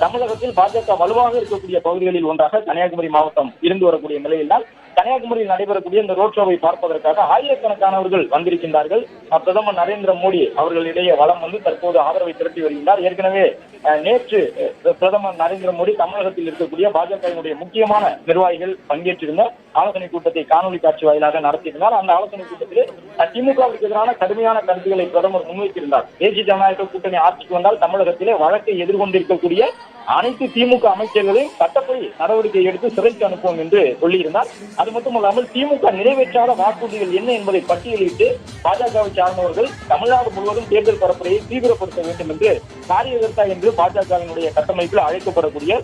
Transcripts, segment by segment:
தமிழகத்தில் பாஜக வலுவாக இருக்கக்கூடிய பகுதிகளில் ஒன்றாக கன்னியாகுமரி மாவட்டம் இருந்து வரக்கூடிய நிலையில்தான் கன்னியாகுமரியில் நடைபெறக்கூடிய இந்த ரோட் ஷோவை பார்ப்பதற்காக ஆயிரக்கணக்கானவர்கள் வந்திருக்கின்றார்கள். பிரதமர் நரேந்திர மோடி அவர்களிடையே வலம் வந்து தற்போது ஆதரவை திரட்டி வருகின்றார். ஏற்கனவே நேற்று பிரதமர் நரேந்திர மோடி தமிழகத்தில் இருக்கக்கூடிய பாஜகவினுடைய முக்கியமான நிர்வாகிகள் பங்கேற்றிருந்த ஆலோசனை கூட்டத்தை காணொலி காட்சி வாயிலாக நடத்தியிருந்தார். அந்த ஆலோசனை கூட்டத்தில் திமுகவிற்கு எதிரான கடுமையான கருத்துக்களை பிரதமர் முன்வைத்திருந்தார். தேசிய ஜனநாயக கூட்டணி ஆட்சிக்கு வந்தால் தமிழகத்திலே வழக்கை எதிர்கொண்டிருக்கக்கூடிய அனைத்து திமுக அமைச்சர்களையும் சட்டப்படி நடவடிக்கை எடுத்து சிறைக்கு அனுப்புவோம் என்று சொல்லியிருந்தார். அது மட்டுமல்லாமல் திமுக நிறைவேற்றாத வாக்குறுதிகள் என்ன என்பதை பட்டியலிட்டு பாஜகவை சார்ந்தவர்கள் தமிழ்நாடு முழுவதும் தேர்தல் பரப்புரையை தீவிரப்படுத்த வேண்டும் என்று காரியகர்த்தா என்று பாஜகவினுடைய கட்டமைப்பில் அழைக்கப்படக்கூடிய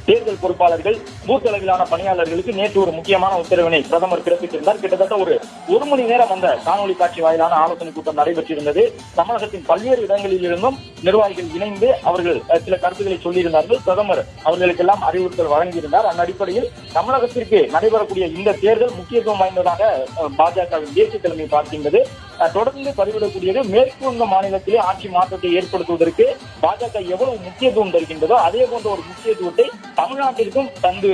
தேர்தல் பொறுப்பாளர்கள் பூத் அளவிலான பணியாளர்களுக்கு நேற்று ஒரு முக்கியமான உத்தரவினை பிரதமர் பிறப்பித்திருந்தார். கிட்டத்தட்ட ஒரு மணி நேரம் அந்த காணொலி காட்சி வாயிலான ஆலோசனை கூட்டம் நடைபெற்றிருந்தது. தமிழகத்தின் பல்வேறு இடங்களில் இருந்தும் நிர்வாகிகள் இணைந்து அவர்கள் சில கருத்துக்களை சொல்லியிருந்தார்கள். பிரதமர் அவர்களுக்கெல்லாம் அறிவுறுத்தல் வழங்கியிருந்தார். அந்த அடிப்படையில் தமிழகத்திற்கு நடைபெறக்கூடிய இந்த தேர்தல் முக்கியத்துவம் வாய்ந்ததாக பாஜகவின் தேசிய தலைமை பார்க்கின்றது. தொடர்ந்து பதிவிடக்கூடியது மேற்கு வங்க மாநிலத்திலே ஆட்சி மாற்றத்தை ஏற்படுத்துவதற்கு பாஜக எவ்வளவு முக்கியத்துவம் தருகின்றதோ அதே போன்ற ஒரு முக்கியத்துவத்தை தமிழ்நாட்டிற்கும் தந்து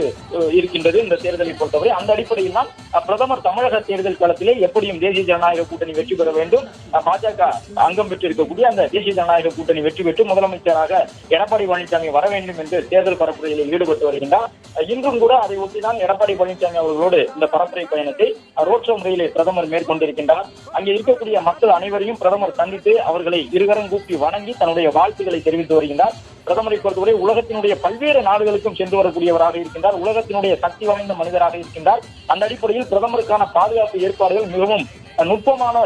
இருக்கின்றது இந்த தேர்தலை பொறுத்தவரை. அந்த அடிப்படையில் தான் பிரதமர் தமிழக தேர்தல் களத்திலே எப்படியும் தேசிய ஜனநாயக கூட்டணி வெற்றி பெற வேண்டும், பாஜக அங்கம் பெற்றிருக்கக்கூடிய அந்த தேசிய ஜனநாயக கூட்டணி வெற்றி பெற்று முதலமைச்சராக எடப்பாடி பழனிசாமி வர வேண்டும் என்று தேர்தல் பரப்புரையில் ஈடுபட்டு வருகின்றார். இன்றும் கூட அதை ஒட்டிதான் எடப்பாடி பழனிசாமி அவர்களோடு இந்த பரப்புரை பயணத்தை ரோட் ஷோ முறையிலே பிரதமர் மேற்கொண்டிருக்கின்றார். அங்கே இருக்கக்கூடிய மக்கள் அனைவரையும் பிரதமர் சந்தித்து அவர்களை இருகரம் கூப்பி வணங்கி தன்னுடைய வாழ்த்துக்களை தெரிவித்து வருகின்றார். பிரதமரை பொறுத்தவரை உலகத்தினுடைய பல்வேறு நாடுகளுக்கும் சென்று வரக்கூடியவராக இருக்கின்றார். உலகத்தினுடைய சக்தி வாய்ந்த மனிதராக இருக்கின்றார். அந்த அடிப்படையில் பிரதமருக்கான பாதுகாப்பு ஏற்பாடுகள் மிகவும் நுட்பமான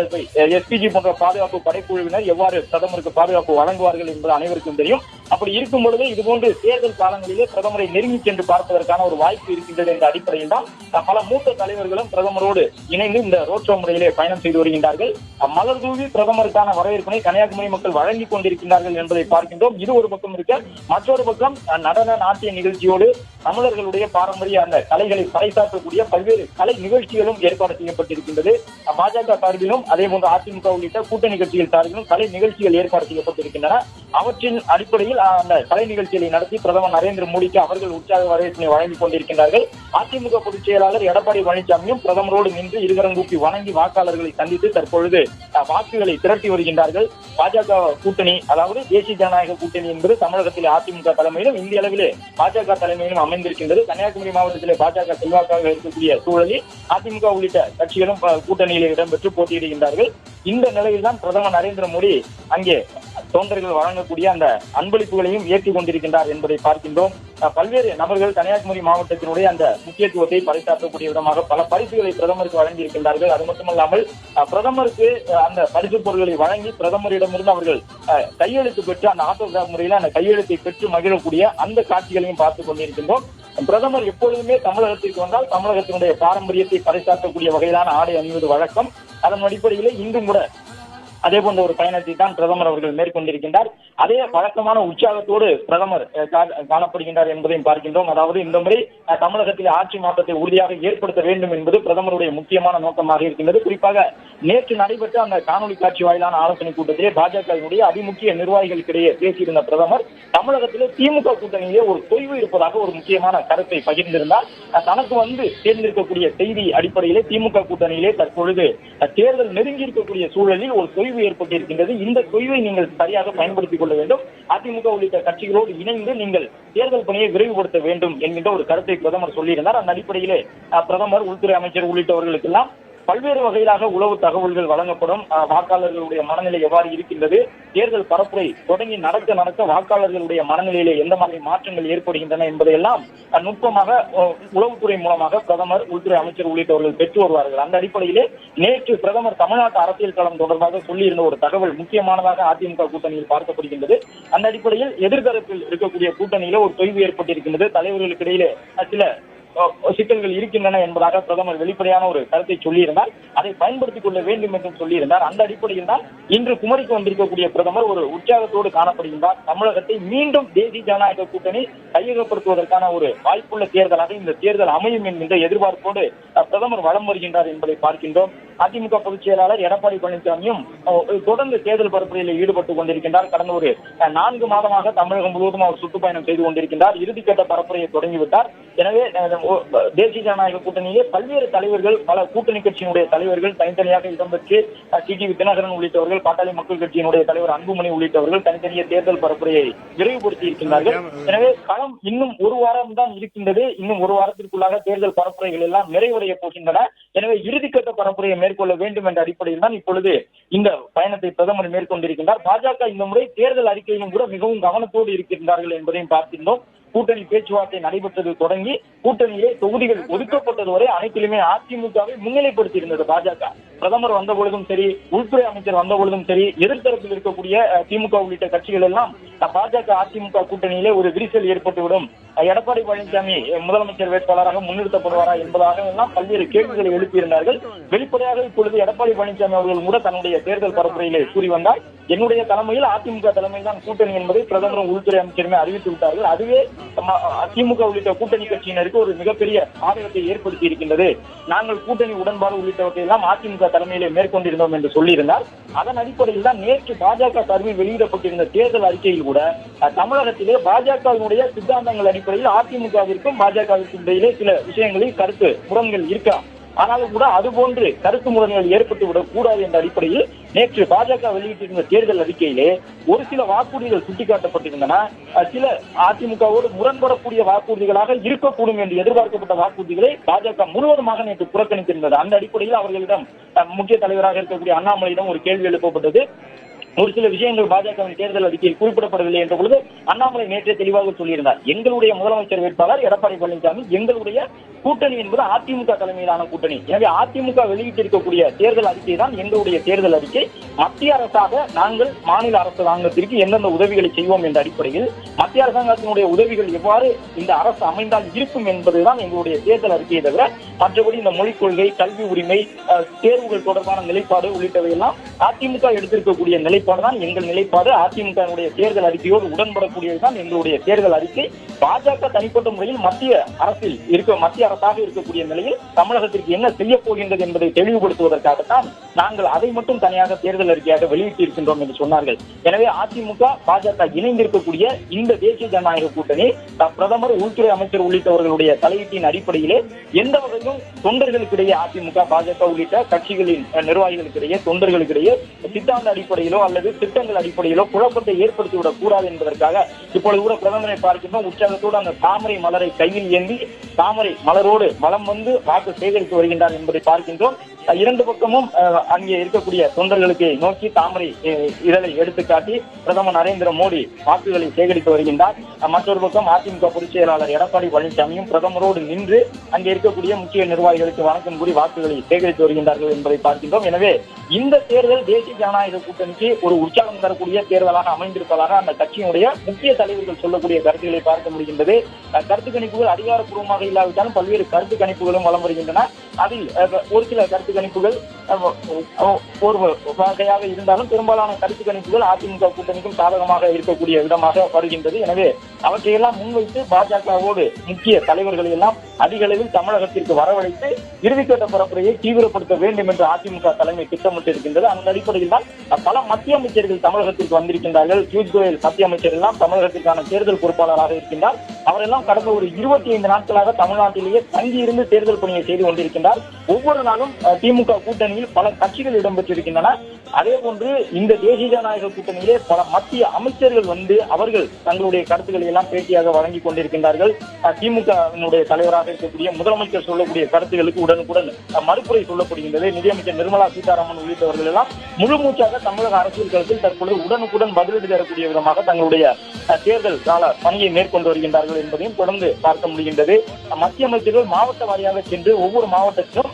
எஸ்பிஜி போன்ற பாதுகாப்பு படைக்குழுவினர் எவ்வாறு பிரதமருக்கு பாதுகாப்பு வழங்குவார்கள் என்பது அனைவருக்கும் தெரியும். அப்படி இருக்கும் பொழுது இதுபோன்று தேர்தல் காலங்களிலே பிரதமரை நெருங்கி சென்று பார்ப்பதற்கான ஒரு வாய்ப்பு இருக்கின்றது என்ற அடிப்படையில் தான் பல மூத்த தலைவர்களும் பிரதமரோடு இணைந்து இந்த ரோட் ஷோ முறையிலே பயணம் செய்து வருகின்றார்கள். மலர் தூவி பிரதமருக்கான வரவேற்பினை கன்னியாகுமரி மக்கள் வழங்கிக் கொண்டிருக்கின்றார்கள் என்பதை பார்க்கின்றோம். இது ஒரு பக்கம் இருக்க, மற்றொரு பக்கம் நடன நாட்டிய நிகழ்ச்சியோடு தமிழர்களுடைய பாரம்பரிய அந்த கலைகளை பறைசாற்றக்கூடிய பல்வேறு கலை நிகழ்ச்சிகளும் ஏற்பாடு செய்யப்பட்டிருக்கின்றது. பாஜக சார்பிலும் அதே போன்று அதிமுக உள்ளிட்ட கூட்டணி கட்சிகள் சார்பிலும் கலை நிகழ்ச்சிகள் ஏற்பாடு செய்யப்பட்டிருக்கின்றன. அவற்றின் அடிப்படையில் அந்த கலை நிகழ்ச்சிகளை நடத்தி பிரதமர் நரேந்திர மோடிக்கு அவர்கள் உற்சாக வரவேற்பினை வழங்கிக் கொண்டிருக்கின்றார்கள். அதிமுக பொதுச் செயலாளர் எடப்பாடி பழனிசாமியும் பிரதமரோடு நின்று இருகரம் கூப்பி வணங்கி வாக்காளர்களை சந்தித்து தற்பொழுது வாக்குகளை திரட்டி வருகின்றார்கள். பாஜக கூட்டணி, அதாவது தேசிய ஜனநாயக கூட்டணி என்பது தமிழகத்திலே அதிமுக தலைமையிலும் இந்திய அளவிலே பாஜக தலைமையிலும் அமைந்திருக்கின்றது. கன்னியாகுமரி மாவட்டத்திலே பாஜக செல்வாக்காக இருக்கக்கூடிய சூழலில் அதிமுக உள்ளிட்ட கட்சிகளும் கூட்டணியில் இடம்பெற்று போட்டியிடுகின்றார்கள். இந்த நிலையில் தான் பிரதமர் நரேந்திர மோடி அங்கே தொண்டர்கள் வழங்கக்கூடிய அந்த அன்பளிப்புகளையும் ஏற்றிக் கொண்டிருக்கின்றார் என்பதை பார்க்கின்றோம். பல்வேறு நபர்கள் கன்னியாகுமரி மாவட்டத்தினுடைய அந்த முக்கியத்துவத்தை பறைசாற்றக்கூடிய விதமாக பல பரிசுகளை பிரதமருக்கு வழங்கியிருக்கின்றார்கள். அது மட்டுமல்லாமல் பிரதமருக்கு அந்த பரிசு பொருட்களை வழங்கி பிரதமரிடமிருந்து அவர்கள் கையெழுத்து பெற்று அந்த ஆட்டோகிராஃப் முறையில் அந்த கையெழுத்தை பெற்று மகிழக்கூடிய அந்த காட்சிகளையும் பார்த்துக் கொண்டிருக்கின்றோம். பிரதமர் எப்பொழுதுமே தமிழகத்திற்கு வந்தால் தமிழகத்தினுடைய பாரம்பரியத்தை பறைசாற்றக்கூடிய வகையிலான ஆடை அணிவது வழக்கம். அதன் அடிப்படையிலே இன்றும் கூட அதே போன்ற ஒரு பயணத்தை தான் பிரதமர் அவர்கள் மேற்கொண்டிருக்கின்றார். அதே வழக்கமான உற்சாகத்தோடு பிரதமர் காணப்படுகின்றார் என்பதையும் பார்க்கின்றோம். அதாவது இந்த முறை தமிழகத்தில் ஆட்சி மாற்றத்தை உறுதியாக ஏற்படுத்த வேண்டும் என்பது பிரதமருடைய முக்கியமான நோக்கமாக இருக்கின்றது. குறிப்பாக நேற்று நடைபெற்ற அந்த காணொலி காட்சி வாயிலான ஆலோசனை கூட்டத்திலே பாஜகவினுடைய அதிமுக்கிய நிர்வாகிகளுக்கிடையே பேசியிருந்த பிரதமர் தமிழகத்திலே திமுக கூட்டணியிலே ஒரு தொய்வு இருப்பதாக ஒரு முக்கியமான கருத்தை பகிர்ந்திருந்தார். தனக்கு வந்து தேர்ந்தெடுக்கக்கூடிய செய்தி அடிப்படையிலே திமுக கூட்டணியிலே தற்பொழுது தேர்தல் நெருங்கி இருக்கக்கூடிய சூழலில் ஒரு தொய்வு ஏற்பட்டிருக்கின்றது. இந்த தொய்வை நீங்கள் சரியாக பயன்படுத்திக் கொள்ள வேண்டும். அதிமுக உள்ளிட்ட கட்சிகளோடு இணைந்து நீங்கள் தேர்தல் பணியை விரைவுபடுத்த வேண்டும் என்கின்ற ஒரு கருத்தை பிரதமர் சொல்லியிருந்தார். அந்த அடிப்படையிலே பிரதமர், உள்துறை அமைச்சர் உள்ளிட்டவர்களுக்கெல்லாம் பல்வேறு வகையிலாக உளவு தகவல்கள் வழங்கப்படும். வாக்காளர்களுடைய மனநிலை எவ்வாறு இருக்கின்றது, தேர்தல் பரப்புரை தொடங்கி நடக்க வாக்காளர்களுடைய மனநிலையிலே எந்த மாதிரி மாற்றங்கள் ஏற்படுகின்றன என்பதையெல்லாம் நுட்பமாக உளவுத்துறை மூலமாக பிரதமர், உள்துறை அமைச்சர் உள்ளிட்டவர்கள் பெற்று வருவார்கள். அந்த அடிப்படையிலே நேற்று பிரதமர் தமிழ்நாட்டு அரசியல் களம் தொடர்பாக சொல்லியிருந்த ஒரு தகவல் முக்கியமானதாக அதிமுக கூட்டணியில் பார்க்கப்படுகின்றது. அந்த அடிப்படையில் எதிர்தரப்பில் இருக்கக்கூடிய கூட்டணியில ஒரு தொய்வு ஏற்பட்டிருக்கின்றது. தலைவர்களுக்கு இடையிலே சில சிக்கல்கள் இருக்கின்றன என்பதாக பிரதமர் வெளிப்படையான ஒரு கருத்தை சொல்லியிருந்தார். அதை பயன்படுத்திக் கொள்ள வேண்டும் என்றும் சொல்லியிருந்தார். அந்த அடிப்படையில் தான் இன்று குமரிக்கு வந்திருக்கக்கூடிய பிரதமர் ஒரு உற்சாகத்தோடு காணப்படுகின்றார். தமிழகத்தை மீண்டும் தேசிய ஜனநாயக கூட்டணி கையகப்படுத்துவதற்கான ஒரு வாய்ப்புள்ள தேர்தலாக இந்த தேர்தல் அமையும் என்கின்ற எதிர்பார்ப்போடு பிரதமர் வலம் வருகின்றார் என்பதை பார்க்கின்றோம். அதிமுக பொதுச் செயலாளர் எடப்பாடி பழனிசாமியும் தொடர்ந்து தேர்தல் பரப்புரையில் ஈடுபட்டுக் கொண்டிருக்கின்றார். கடந்த ஒரு 4 மாதமாக தமிழகம் முழுவதும் அவர் சுற்றுப்பயணம் செய்து கொண்டிருக்கின்றார். இறுதிக்கட்ட பரப்புரையை தொடங்கிவிட்டார். எனவே தேசிய ஜனநாயக கூட்டணியிலே பல்வேறு தலைவர்கள், பல கூட்டணி கட்சியினுடைய தலைவர்கள் தனித்தனியாக இடம்பெற்று டிடிவி தினகரன் உள்ளிட்டவர்கள், பாட்டாளி மக்கள் கட்சியினுடைய தலைவர் அன்புமணி உள்ளிட்டவர்கள் தனித்தனியே தேர்தல் பரப்புரையை விரைவுபடுத்தி இருக்கின்றார்கள். எனவே களம் இன்னும் ஒரு வாரம் தான் இருக்கின்றது. இன்னும் ஒரு வாரத்திற்குள்ளாக தேர்தல் பரப்புரைகள் எல்லாம் நிறைவடைய போகின்றன. எனவே இறுதிக்கட்ட பரப்புரையை மேற்கொள்ள வேண்டும் என்ற அடிப்படையில் தான் இப்பொழுது இந்த பயணத்தை பிரதமர் மேற்கொண்டிருக்கின்றார். பாஜக இந்த முறை தேர்தல் அறிக்கையிலும் கூட மிகவும் கவனத்தோடு இருக்கின்றார்கள் என்பதையும் பார்க்கின்றோம். கூட்டணி பேச்சுவார்த்தை நடைபெற்றது தொடங்கி கூட்டணியிலே தொகுதிகள் ஒதுக்கப்பட்டது வரை அனைத்திலுமே அதிமுகவை முன்னிலைப்படுத்தி இருந்தது பாஜக. பிரதமர் வந்த பொழுதும் சரி, உள்துறை அமைச்சர் வந்த பொழுதும் சரி, எதிர்த்தரப்பில் இருக்கக்கூடிய திமுக உள்ளிட்ட கட்சிகள் எல்லாம் பாஜக அதிமுக கூட்டணியிலே ஒரு விரிசல் ஏற்பட்டுவிடும், எடப்பாடி பழனிசாமி முதலமைச்சர் வேட்பாளராக முன்னிறுத்தப்படுவாரா என்பதாக எல்லாம் பல்வேறு கேள்விகளை எழுப்பியிருந்தார்கள். வெளிப்படையாக இப்பொழுது எடப்பாடி பழனிசாமி அவர்கள் கூட தன்னுடைய தேர்தல் பரப்புரையிலே கூறி வந்தார், என்னுடைய தலைமையில் அதிமுக தலைமையில் தான் கூட்டணி என்பதை பிரதமரும் உள்துறை அமைச்சருமே அறிவித்து விட்டார்கள். அதுவே அதிமுக உள்ளிட்ட கூட்டணி கட்சியினருக்கு ஒரு மிகப்பெரிய ஆதரத்தை ஏற்படுத்தி இருக்கின்றது. நாங்கள் கூட்டணி உடன்பாடு உள்ளிட்டவற்றை எல்லாம் அதிமுக தலைமையிலே மேற்கொண்டிருந்தோம் என்று சொல்லியிருந்தார். அதன் அடிப்படையில் தான் நேற்று பாஜக சார்பில் வெளியிடப்பட்டிருந்த தேர்தல் அறிக்கையில் கூட தமிழகத்திலே பாஜகவினுடைய சித்தாந்தங்கள் அடிப்படையில் அதிமுகவிற்கும் பாஜகவிற்கும் இடையிலே சில விஷயங்களில் கருத்து முரண்கள் இருக்கலாம். ஆனாலும் கூட அதுபோன்று கருத்து முரண்கள் ஏற்பட்டுவிடக் கூடாது என்ற அடிப்படையில் நேற்று பாஜக வெளியிட்டிருந்த தேர்தல் அறிக்கையிலே ஒரு சில வாக்குறுதிகள் சுட்டிக்காட்டப்பட்டிருந்தன. சில அதிமுகவோடு முரண்படக்கூடிய வாக்குறுதிகளாக இருக்கக்கூடும் என்று எதிர்பார்க்கப்பட்ட வாக்குறுதிகளை பாஜக முழுவதுமாக நேற்று புறக்கணித்திருந்தது. அந்த அடிப்படையில் அவர்களிடம் முக்கிய தலைவராக இருக்கக்கூடிய அண்ணாமலையிடம் ஒரு கேள்வி எழுப்பப்பட்டது. ஒரு சில விஷயங்கள் பாஜகவின் தேர்தல் அறிக்கையில் குறிப்பிடப்படவில்லை என்ற பொழுது அண்ணாமலை நேற்றே தெளிவாக சொல்லியிருந்தார், எங்களுடைய முதலமைச்சர் வேட்பாளர் எடப்பாடி பழனிசாமி, எங்களுடைய கூட்டணி என்பது அதிமுக தலைமையிலான கூட்டணி. எனவே அதிமுக வெளியிட்டிருக்கக்கூடிய தேர்தல் அறிக்கை தான் எங்களுடைய தேர்தல் அறிக்கை. மத்திய அரசாக நாங்கள் மாநில அரசாங்கத்திற்கு எந்தெந்த உதவிகளை செய்வோம் என்ற அடிப்படையில் மத்திய அரசாங்கத்தினுடைய உதவிகள் எவ்வாறு இந்த அரசு அமைந்தால் இருக்கும் என்பதுதான் எங்களுடைய தேர்தல் அறிக்கையை தவிர மற்றபடி இந்த மொழிக் கொள்கை, கல்வி உரிமை, தேர்வுகள் தொடர்பான நிலைப்பாடு உள்ளிட்டவை எல்லாம் அதிமுக எடுத்திருக்கக்கூடிய நிலைப்பாடு தான் எங்கள் நிலைப்பாடு. அதிமுக தேர்தல் அறிக்கையோடு உடன்படக்கூடியதுதான் எங்களுடைய தேர்தல் அறிக்கை. பாஜக தனிப்பட்ட முறையில் மத்திய அரசாக இருக்கக்கூடிய நிலையில் தமிழகத்திற்கு என்ன செய்ய போகின்றது என்பதை தெளிவுபடுத்துவதற்காகத்தான் நாங்கள் அதை மட்டும் தனியாக தேர்தல் அறிக்கையாக வெளியிட்டிருக்கின்றோம் என்று சொன்னார்கள். எனவே அதிமுக பாஜக இணைந்திருக்கக்கூடிய இந்த தேசிய ஜனநாயக கூட்டணி பிரதமர், உள்துறை அமைச்சர் உள்ளிட்டவர்களுடைய தலையீட்டின் அடிப்படையிலே எந்த வகையும் தொண்டர்களுக்கிடையே அதிமுக பாஜக உள்ளிட்ட கட்சிகளின் நிர்வாகிகளுக்கிடையே தொண்டர்களுக்கிடையே சித்தாந்த அடிப்படையிலோ அல்லது திட்டங்கள் அடிப்படையிலோ குழப்பத்தை ஏற்படுத்திவிடக் கூடாது என்பதற்காக இப்பொழுது கூட பிரதமரை பார்க்கின்றோம். உற்சாகத்தோடு அந்த தாமரை மலரை கையில் ஏந்தி தாமரை மலரோடு வலம் வந்து வாக்கு சேகரித்து வருகின்றார் என்பதை பார்க்கின்றோம். இரண்டு பக்கமும் அங்கே இருக்கக்கூடிய தொண்டர்களுக்கு நோக்கி தாமரை இதழை எடுத்துக்காட்டி பிரதமர் நரேந்திர மோடி வாக்குகளை சேகரித்து வருகின்றார். மற்றொரு பக்கம் அதிமுக பொதுச் செயலாளர் எடப்பாடி பழனிசாமியும் பிரதமரோடு நின்று அங்கே இருக்கக்கூடிய முக்கிய நிர்வாகிகளுக்கு வணக்கம் கூறி வாக்குகளை சேகரித்து வருகின்றார்கள் என்பதை பார்க்கின்றோம். எனவே இந்த தேர்தல் தேசிய ஜனநாயக கூட்டணிக்கு ஒரு உற்சாகம் தரக்கூடிய தேர்தலாக அமைந்திருப்பதாக அந்த கட்சியினுடைய முக்கிய தலைவர்கள் சொல்லக்கூடிய கருத்துக்களை பார்க்க முடிகின்றது. கருத்து கணிப்புகள் அதிகாரப்பூர்வமாக இல்லாவிட்டாலும் பல்வேறு கருத்து கணிப்புகளும் வலம் வருகின்றன. அதில் ஒரு சில கருத்து கணிப்புகள் ஒரு வகையாக இருந்தாலும் பெரும்பாலான கருத்து கணிப்புகள் அதிமுக கூட்டணிக்கும் சாதகமாக இருக்கக்கூடிய விதமாக வருகின்றது. எனவே அவற்றையெல்லாம் முன்வைத்து பாஜகவோடு முக்கிய தலைவர்களை எல்லாம் அதிக அளவில் தமிழகத்திற்கு வரவழைத்து இறுதிக்கட்ட பரப்புரையை தீவிரப்படுத்த வேண்டும் என்று அதிமுக தலைமை திட்டமிட்டிருக்கின்றது. அந்த அடிப்படையில் தான் பல மத்திய அமைச்சர்கள் தமிழகத்திற்கு வந்திருக்கின்றார்கள். பியூஷ் கோயல் மத்திய அமைச்சர் எல்லாம் தமிழகத்திற்கான தேர்தல் பொறுப்பாளராக இருக்கின்றார். அவரெல்லாம் கடந்த ஒரு 25 நாட்களாக தமிழ்நாட்டிலேயே தங்கியிருந்து தேர்தல் பணியை செய்து கொண்டிருக்கின்றார். ஒவ்வொரு நாளும் திமுக கூட்டணியில் பல கட்சிகள் இடம்பெற்றிருக்கின்றன. அதே போன்று இந்த தேசிய ஜனநாயக கூட்டணியிலே பல மத்திய அமைச்சர்கள் வந்து அவர்கள் தங்களுடைய கருத்துக்களை எல்லாம் பேட்டியாக வழங்கிக் கொண்டிருக்கின்றார்கள். திமுக தலைவராக இருக்கக்கூடிய முதலமைச்சர் சொல்லக்கூடிய கருத்துக்களுக்கு உடனுக்குடன் மறுப்புரை சொல்லப்படுகின்றது. நிதியமைச்சர் நிர்மலா சீதாராமன் உள்ளிட்டவர்கள் எல்லாம் முழுமூச்சாக தமிழக அரசியல் களத்தில் தற்பொழுது உடனுக்குடன் பதிலடி தரக்கூடிய விதமாக தங்களுடைய தேர்தல் கால பணியை மேற்கொண்டு வருகின்றார்கள் என்பதையும் தொடர்ந்து பார்க்க முடிகின்றது. மத்திய அமைச்சர்கள் மாவட்ட வாரியாக சென்று ஒவ்வொரு மாவட்டத்திலும்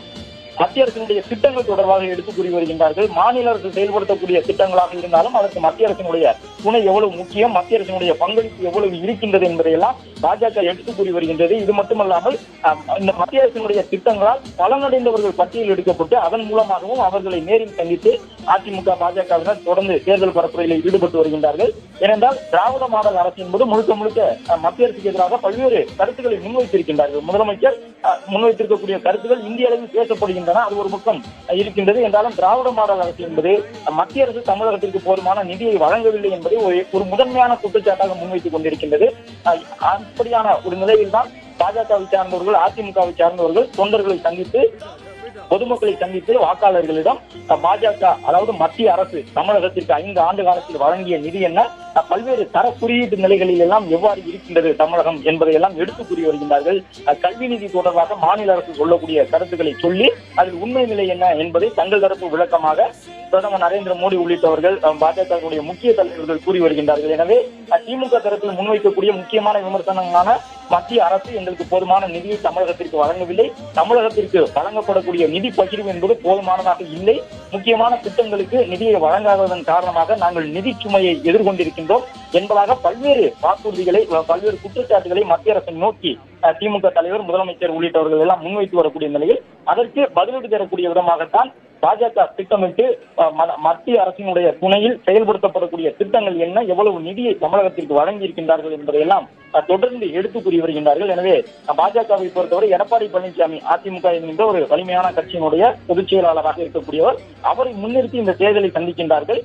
மத்திய அரசினுடைய திட்டங்கள் தொடர்பாக எடுத்து கூறி வருகின்றார்கள். மாநில அரசு செயல்படுத்தக்கூடிய திட்டங்களாக இருந்தாலும் அதற்கு மத்திய அரசினுடைய துணை எவ்வளவு முக்கியம், மத்திய அரசினுடைய பங்களிப்பு எவ்வளவு இருக்கின்றது என்பதையெல்லாம் பாஜக எடுத்து கூறி வருகின்றது. இது மட்டுமல்லாமல் இந்த மத்திய அரசினுடைய திட்டங்களால் பலனடைந்தவர்கள் பட்டியல் எடுக்கப்பட்டு அதன் மூலமாகவும் அவர்களை நேரில் சந்தித்து அதிமுக பாஜகவினர் தொடர்ந்து தேர்தல் பரப்புரையில் ஈடுபட்டு வருகின்றார்கள். ஏனென்றால் திராவிட மாடல் அரசு என்பது முழுக்க முழுக்க மத்திய அரசுக்கு எதிராக பல்வேறு கருத்துக்களை முன்வைத்திருக்கின்றார்கள். முதலமைச்சர் முன்வைத்திருக்கக்கூடிய கருத்துக்கள் இந்திய அளவில் பேசப்படுகின்றன. அது ஒரு பக்கம் இருக்கின்றது. என்றாலும் திராவிட மாடல் அரசு என்பது மத்திய அரசு தமிழகத்திற்கு போதுமான நிதியை வழங்கவில்லை என்பதை ஒரு முதன்மையான குற்றச்சாட்டாக முன்வைத்துக் கொண்டிருக்கின்றது. அப்படியான ஒரு நிலையில் தான் பாஜகவை சார்ந்தவர்கள், அதிமுகவை சார்ந்தவர்கள் தொண்டர்களை சந்தித்து, பொதுமக்களை சந்தித்து வாக்காளர்களிடம் பாஜக அதாவது மத்திய அரசு தமிழகத்திற்கு 5 ஆண்டு காலத்தில் வழங்கிய நிதி என்ன, பல்வேறு தர குறியீட்டு நிலைகளில் எல்லாம் எவ்வாறு இருக்கின்றது தமிழகம் என்பதை எல்லாம் எடுத்து கூறி வருகின்றார்கள். கல்வி நிதி தொடர்பாக மாநில அரசு சொல்லக்கூடிய கருத்துக்களை சொல்லி அதில் உண்மை நிலை என்ன என்பதை தங்கள் தரப்பு விளக்கமாக பிரதமர் நரேந்திர மோடி உள்ளிட்டவர்கள் பாஜகவுடைய முக்கிய தலைவர்கள் கூறி வருகின்றார்கள். எனவே திமுக தரப்பில் முன்வைக்கக்கூடிய முக்கியமான விமர்சனங்களான மத்திய அரசு எங்களுக்கு போதுமான நிதியை தமிழகத்திற்கு வழங்கவில்லை, தமிழகத்திற்கு வழங்கப்படக்கூடிய நிதி பகிர்வு என்பது போதுமானதாக இல்லை, முக்கியமான திட்டங்களுக்கு நிதியை வழங்காததன் காரணமாக நாங்கள் நிதி சுமையை எதிர்கொண்டிருக்கின்றோம் என்பதாக பல்வேறு வாக்குறுதிகளை, பல்வேறு குற்றச்சாட்டுகளை மத்திய அரசை நோக்கி திமுக தலைவர், முதலமைச்சர் உள்ளிட்டவர்கள் எல்லாம் முன்வைத்து வரக்கூடிய நிலையில் அதற்கு பதிலடி தரக்கூடிய விதமாகத்தான் பாஜக திட்டமிட்டு மத்திய அரசினுடைய துணையில் செயல்படுத்தப்படக்கூடிய திட்டங்கள் என்ன, எவ்வளவு நிதியை தமிழகத்திற்கு வழங்கி இருக்கின்றார்கள் என்பதையெல்லாம் தொடர்ந்து எடுத்து கூறி வருகின்றார்கள். எனவே பாஜகவை பொறுத்தவரை எடப்பாடி பழனிசாமி அதிமுக என்கின்ற ஒரு வலிமையான கட்சியினுடைய பொதுச் செயலாளராக இருக்கக்கூடியவர், அவரை முன்னிறுத்தி இந்த தேர்தலை சந்திக்கின்றார்கள்.